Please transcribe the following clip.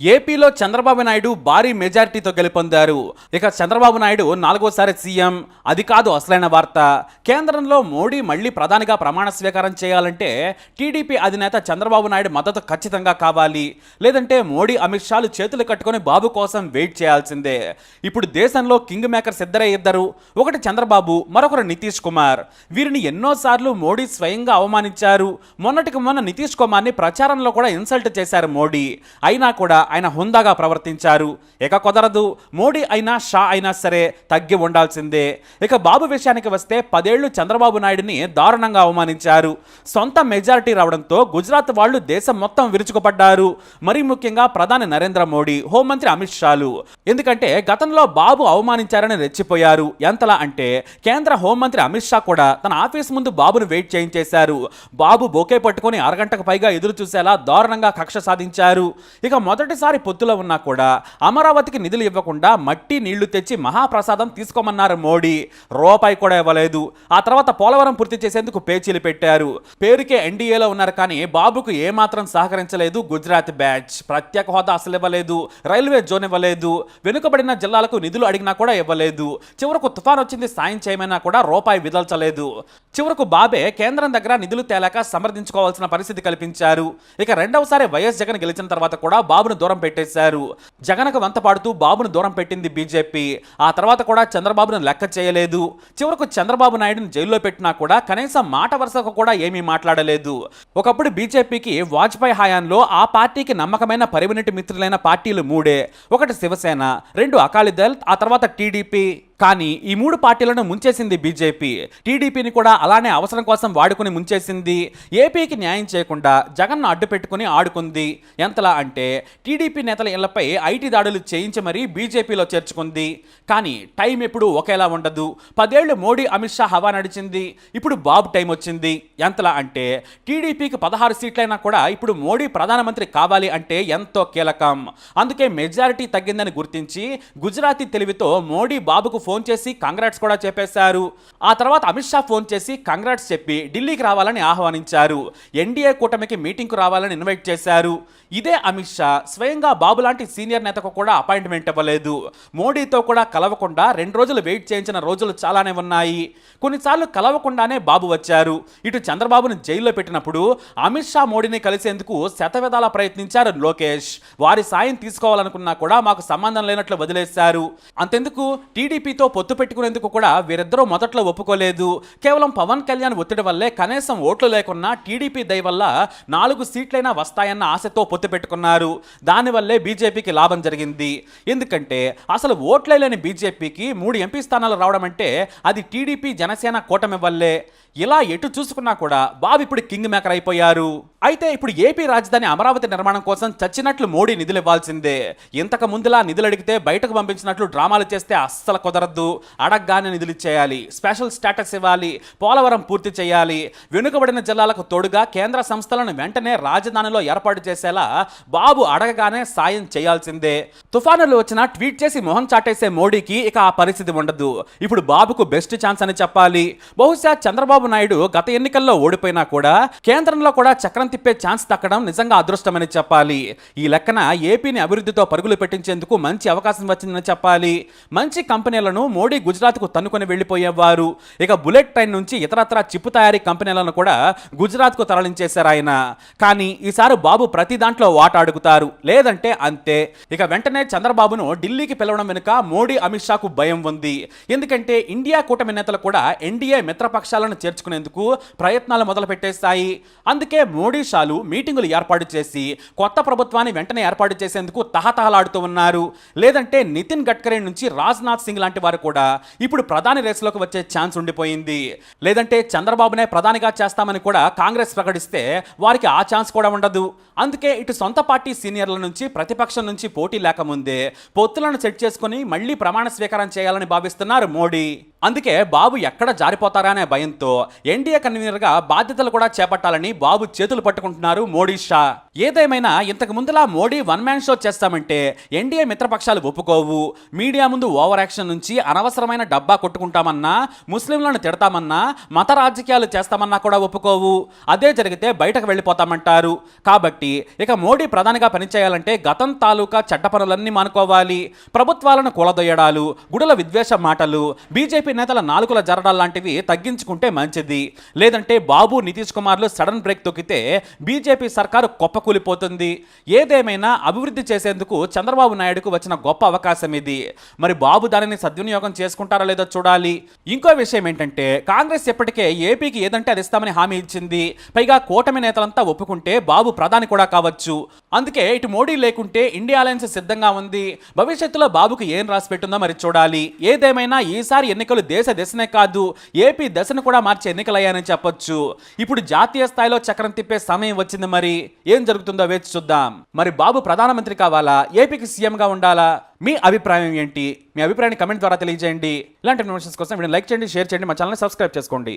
ఏపీలో చంద్రబాబు నాయుడు భారీ మెజారిటీతో గెలుపొందారు. ఇక చంద్రబాబు నాయుడు 4వ సీఎం. అది కాదు అసలైన వార్త. కేంద్రంలో మోడీ మళ్లీ ప్రధానిగా ప్రమాణ స్వీకారం చేయాలంటే టీడీపీ అధినేత చంద్రబాబు నాయుడు మద్దతు ఖచ్చితంగా కావాలి. లేదంటే మోడీ అమిత్ షాలు చేతులు కట్టుకొని బాబు కోసం వెయిట్ చేయాల్సిందే. ఇప్పుడు దేశంలో కింగ్ మేకర్స్ ఇద్దరు. ఒకటి చంద్రబాబు, మరొకరు నితీష్ కుమార్. వీరిని ఎన్నోసార్లు మోడీ స్వయంగా అవమానించారు. మొన్నటికి మొన్న నితీష్ కుమార్ని ప్రచారంలో కూడా ఇన్సల్ట్ చేశారు మోడీ. అయినా కూడా ఆయన హుందాగా ప్రవర్తించారు. ఇక కుదరదు, మోడీ అయినా షా అయినా సరే తగ్గి ఉండాల్సిందే. ఇక బాబు విషయానికి వస్తే 10 ఏళ్లు చంద్రబాబు నాయుడిని దారుణంగా అవమానించారు. సొంత మెజారిటీ రావడంతో గుజరాత్ వాళ్ళు దేశం మొత్తం విరుచుకుపడ్డారు. మరీ ముఖ్యంగా ప్రధాని నరేంద్ర మోడీ, హోంమంత్రి అమిత్ షాలు. ఎందుకంటే గతంలో బాబు అవమానించారని రెచ్చిపోయారు. ఎంతలా అంటే కేంద్ర హోంమంత్రి అమిత్ షా కూడా తన ఆఫీస్ ముందు బాబును వెయిట్ చేయించేశారు. బాబు బొకే పట్టుకొని అరగంటకు పైగా ఎదురు చూసేలా దారుణంగా కక్ష సాధించారు. ఇక మొదటిసారి పొత్తులో ఉన్నా కూడా అమరావతికి నిధులు ఇవ్వకుండా మట్టి నీళ్లు తెచ్చి మహాప్రసాదం తీసుకోమన్నారు మోడీ. రూపాయి కూడా ఇవ్వలేదు. ఆ తర్వాత పోలవరం పూర్తి చేసేందుకు పేచీలు పెట్టారు. పేరుకే ఎన్డీఏలో ఉన్నారు కానీ బాబుకు ఏమాత్రం సహకరించలేదు గుజరాత్ బ్యాచ్. ప్రత్యేక హోదా అసలు ఇవ్వలేదు, రైల్వే జోన్ ఇవ్వలేదు, వెనుకబడిన జిల్లాలకు నిధులు అడిగినా కూడా ఇవ్వలేదు. చివరకు తుఫాన్ వచ్చింది సాయం చేయమైనా కూడా రూపాయి విదల్చలేదు. చివరకు బాబే కేంద్రం దగ్గర నిధులు తేలాక సమర్థించుకోవాల్సిన పరిస్థితి కల్పించారు. ఇక రెండవసారి వైఎస్ జగన్ గెలిచిన తర్వాత కూడా బాబును దూరం పెట్టేశారు. జగన్కు వంత పాడుతూ బాబును దూరం పెట్టింది బీజేపీ. ఆ తర్వాత కూడా చంద్రబాబును లెక్క చేయలేదు. చివరకు చంద్రబాబు నాయుడును జైల్లో పెట్టినా కూడా కనీసం మాట వరుసకు కూడా ఏమీ మాట్లాడలేదు. ఒకప్పుడు బీజేపీకి వాజ్పేయి హయాంలో ఆ పార్టీకి నమ్మకమైన పరివినటి మిత్రులైన పార్టీలు 3. ఒకటి శివసేన, 2 అకాలీదళ్, ఆ తర్వాత టీడీపీ. కానీ ఈ 3 పార్టీలను ముంచేసింది బీజేపీ. టీడీపీని కూడా అలానే అవసరం కోసం వాడుకుని ముంచేసింది. ఏపీకి న్యాయం చేయకుండా జగన్ను అడ్డు పెట్టుకుని ఆడుకుంది. ఎంతలా అంటే టీడీపీ నేతల ఇళ్లపై ఐటీ దాడులు చేయించి మరీ బీజేపీలో చేర్చుకుంది. కానీ టైం ఎప్పుడు ఒకేలా ఉండదు. 10 ఏళ్లు మోడీ అమిత్ షా హవా నడిచింది. ఇప్పుడు బాబు టైం వచ్చింది. ఎంతలా అంటే టీడీపీకి 16 సీట్లైనా కూడా ఇప్పుడు మోడీ ప్రధానమంత్రి కావాలి అంటే ఎంతో కీలకం. అందుకే మెజారిటీ తగ్గిందని గుర్తించి గుజరాతీ తెలివితో మోడీ బాబుకు ఫోన్ చేసి కంగ్రాట్స్ కూడా చెప్పేశారు. ఆ తర్వాత అమిత్ షా ఫోన్ చేసి కంగ్రాట్స్ చెప్పి ఢిల్లీకి రావాలని ఆహ్వానించారు. ఎన్డీఏ కూటమికి మీటింగ్కు రావాలని ఇన్వైట్ చేశారు. ఇదే అమిత్ షా స్వయంగా బాబు లాంటి సీనియర్ నేతకు కూడా అపాయింట్మెంట్ ఇవ్వలేదు. మోడీతో కూడా కలవకుండా 2 రోజులు వెయిట్ చేయించిన రోజులు చాలానే ఉన్నాయి. కొన్నిసార్లు కలవకుండానే బాబు వచ్చారు. ఇటు చంద్రబాబును జైల్లో పెట్టినప్పుడు అమిత్ షా మోడీని కలిసేందుకు శతవిధాలా ప్రయత్నించారు లోకేష్. వారి సాయం తీసుకోవాలనుకున్నా కూడా మాకు సంబంధం లేనట్లు వదిలేశారు. అంతెందుకు టీడీపీతో పొత్తు పెట్టుకునేందుకు కూడా వీరిద్దరూ మొదట్లో ఒప్పుకోలేదు. కేవలం పవన్ కళ్యాణ్ ఒత్తిడి వల్లే కనీసం ఓట్లు లేకున్నా టీడీపీ దయ వల్ల 4 సీట్లైనా వస్తాయన్న ఆశతో పొత్తు పెట్టుకున్నారు. దానివల్లే బీజేపీకి లాభం జరిగింది. ఎందుకంటే అసలు ఓట్లే లేని బీజేపీకి 3 ఎంపీ స్థానాలు రావడం అంటే అది టీడీపీ జనసేన కూటమి వల్లే. ఇలా ఎటు చూసుకున్నా కూడా బాబు ఇప్పుడు కింగ్ మేకర్ అయిపోయారు. అయితే ఇప్పుడు ఏపీ రాజధాని అమరావతి నిర్మాణం కోసం చచ్చినట్లు మోడీ నిధులు ఇవ్వాల్సిందే. ఇంతకు ముందులా నిధులు అడిగితే బయటకు పంపించినట్లు డ్రామాలు చేస్తే అస్సలు కుదరద్దు. అడగగానే నిధులు ఇచ్చేయాలి, స్పెషల్ స్టేటస్ ఇవ్వాలి, పోలవరం పూర్తి చేయాలి. వెనుకబడిన జిల్లాలకు తోడుగా కేంద్ర సంస్థలను వెంటనే రాజధానిలో ఏర్పాటు చేసేలా బాబు అడగగానే సాయం చేయాల్సిందే. తుఫానులు వచ్చినా ట్వీట్ చేసి మొహం చాటేసే మోడీకి ఇక ఆ పరిస్థితి ఉండదు. ఇప్పుడు బాబుకు బెస్ట్ ఛాన్స్ అని చెప్పాలి. బహుశా చంద్రబాబు నాయుడు గత ఎన్నికల్లో ఓడిపోయినా కూడా కేంద్రంలో కూడా చక్రం తిప్పే ఛాన్స్ దక్కడం నిజంగా అదృష్టమని చెప్పాలి. ఈ లెక్కన ఏపీని అభివృద్ధితో పరుగులు పెట్టించేందుకు మంచి అవకాశం వచ్చిందని చెప్పాలి. మంచి కంపెనీలను మోడీ గుజరాత్కు తన్నుకొని వెళ్లిపోయేవారు. ఇక బుల్లెట్ ట్రైన్ నుంచి ఇతరత్ర చిప్పు తయారీ కంపెనీలను కూడా గుజరాత్కు తరలించేశారు ఆయన. కానీ ఈసారి బాబు ప్రతి దాంట్లో వాటా అడుగుతారు, లేదంటే అంతే. ఇక వెంటనే చంద్రబాబును ఢిల్లీకి పిలవడం వెనుక మోడీ అమిత్ షాకు భయం ఉంది. ఎందుకంటే ఇండియా కూటమి నేతలు కూడా ఎన్డీఏ మిత్రపక్షాలను చేర్చుకునేందుకు ప్రయత్నాలు మొదలు పెట్టేస్తాయి. అందుకే మోడీ షాలు మీటింగులు ఏర్పాటు చేసి కొత్త ప్రభుత్వాన్ని వెంటనే ఏర్పాటు చేసేందుకు తహతహలాడుతూ ఉన్నారు. లేదంటే నితిన్ గడ్కరీ నుంచి రాజ్నాథ్ సింగ్ లాంటి వారు కూడా ఇప్పుడు ప్రధాని రేసులోకి వచ్చే ఛాన్స్ ఉండిపోయింది. లేదంటే చంద్రబాబునే ప్రధానిగా చేస్తామని కూడా కాంగ్రెస్ ప్రకటిస్తే వారికి ఆ ఛాన్స్ కూడా ఉండదు. అందుకే ఇటు సొంత పార్టీ సీనియర్ల నుంచి ప్రతిపక్షం నుంచి పోటీ లేకముందే పొత్తులను సెట్ చేసుకుని మళ్లీ ప్రమాణ స్వీకారం చేయాలని భావిస్తున్నారు మోడీ. అందుకే బాబు ఎక్కడ జారిపోతారా అనే భయంతో ఎన్డీఏ కన్వీనర్గా బాధ్యతలు కూడా చేపట్టాలని బాబు చేతులు పట్టుకుంటున్నారు మోడీ షా. ఏదేమైనా ఇంతకు ముందులా మోడీ వన్ మ్యాన్ షో చేస్తామంటే ఎన్డీఏ మిత్రపక్షాలు ఒప్పుకోవు. మీడియా ముందు ఓవర్ యాక్షన్ నుంచి అనవసరమైన డబ్బా కొట్టుకుంటామన్నా, ముస్లింలను తిడతామన్నా, మత రాజకీయాలు చేస్తామన్నా కూడా ఒప్పుకోవు. అదే జరిగితే బయటకు వెళ్ళిపోతామంటారు. కాబట్టి ఇక మోడీ ప్రధానిగా పనిచేయాలంటే గతం తాలూకా చెడ్డ పనులన్నీ మానుకోవాలి. ప్రభుత్వాలను కూలదొయ్యడాలు, గుడుల విద్వేష మాటలు, బీజేపీ నేతల నాలుకల జరడాలు లాంటివి తగ్గించుకుంటే మంచిది. లేదంటే బాబు నితీష్ కుమార్లు సడన్ బ్రేక్ తొక్కితే బీజేపీ సర్కారు కుప్పకూలిపోతుంది. ఏదేమైనా అభివృద్ధి చేసేందుకు చంద్రబాబు నాయుడుకు వచ్చిన గొప్ప అవకాశం ఇది. మరి బాబు దానిని సద్వినియోగం చేసుకుంటారో లేదో చూడాలి. ఇంకో విషయం ఏంటంటే కాంగ్రెస్ ఇప్పటికే ఏపీకి ఏదంటే అది ఇస్తామని హామీ ఇచ్చింది. పైగా కూటమి నేతలంతా ఒప్పుకుంటే బాబు ప్రధాని కూడా కావచ్చు. అందుకే ఇటు మోడీ లేకుంటే ఇండియా అలయన్స్ సిద్ధంగా ఉంది. భవిష్యత్తులో బాబుకు ఏం రాసి పెట్టుందో మరి చూడాలి. ఏదేమైనా ఈసారి ఎన్నికలు దశనే కాదు, ఏపీ దశను కూడా మార్చే ఎన్నికలయ్యాయని చెప్పొచ్చు. ఇప్పుడు జాతీయ స్థాయిలో చక్రం తిప్పే సమయం వచ్చింది. మరి ఏం జరుగుతుందో వేచి చూద్దాం. మరి బాబు ప్రధానమంత్రి కావాలా, ఏపీకి సీఎంగా ఉండాలా? మీ అభిప్రాయం ఏంటి? మీ అభిప్రాయాన్ని కమెంట్ ద్వారా తెలియజేయండి. ఇలాంటి ఇన్ఫర్మేషన్స్ కోసం వీడియో లైక్ చేయండి, షేర్ చేయండి, మా ఛానల్ని సబ్స్క్రైబ్ చేసుకోండి.